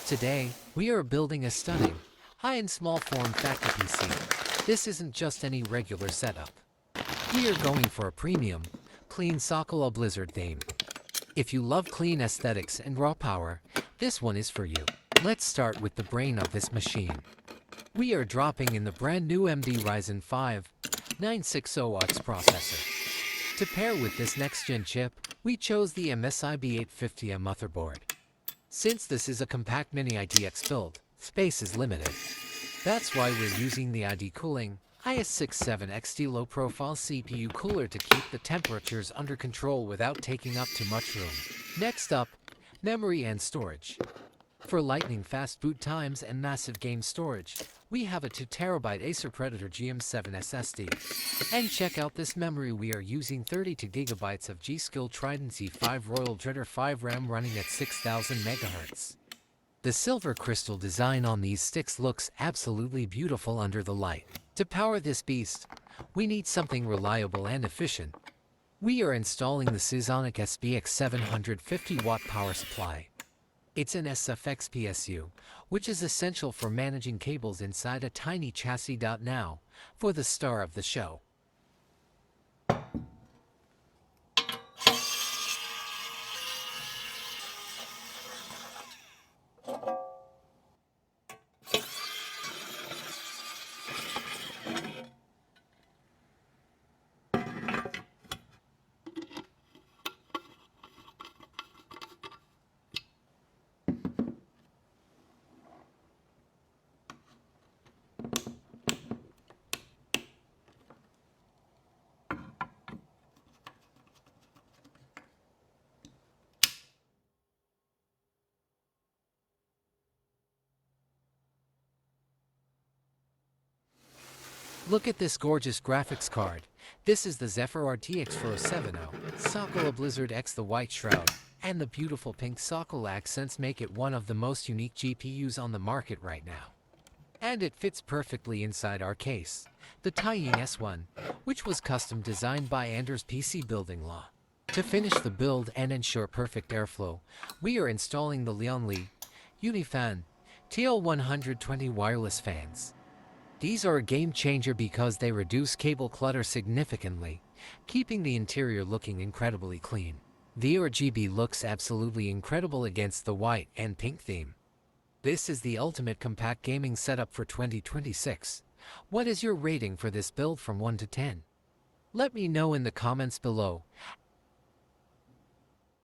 Today, we are building a stunning, high-end small form factor PC. This isn't just any regular setup. We are going for a premium, clean Sakura Blizzard theme. If you love clean aesthetics and raw power, this one is for you. Let's start with the brain of this machine. We are dropping in the brand new AMD Ryzen 5 960X processor. To pair with this next-gen chip, we chose the MSI B850i motherboard. Since this is a compact mini ITX build, space is limited. That's why we're using the ID cooling IS67XT low-profile CPU cooler to keep the temperatures under control without taking up too much room. Next up, memory and storage. For lightning-fast boot times and massive game storage, we have a 2TB Acer Predator GM7 SSD. And check out this memory, we are using 32GB of G.SKILL Trident Z5 Royal Dreader 5 RAM running at 6000 MHz. The silver crystal design on these sticks looks absolutely beautiful under the light. To power this beast, we need something reliable and efficient. We are installing the Seasonic SPX-750 watt power supply. It's an SFX-PSU, which is essential for managing cables inside a tiny chassis. Now, for the star of the show. Look at this gorgeous graphics card. This is the Zephyr RTX 4070, Sakura Blizzard X. The white shroud and the beautiful pink Sakura accents make it one of the most unique GPUs on the market right now. And it fits perfectly inside our case, the Taiying S1, which was custom designed by Anders PC Building Law. To finish the build and ensure perfect airflow, we are installing the LIAN Unifan TL120 wireless fans. These are a game changer because they reduce cable clutter significantly, keeping the interior looking incredibly clean. The RGB looks absolutely incredible against the white and pink theme. This is the ultimate compact gaming setup for 2026. What is your rating for this build from 1 to 10? Let me know in the comments below,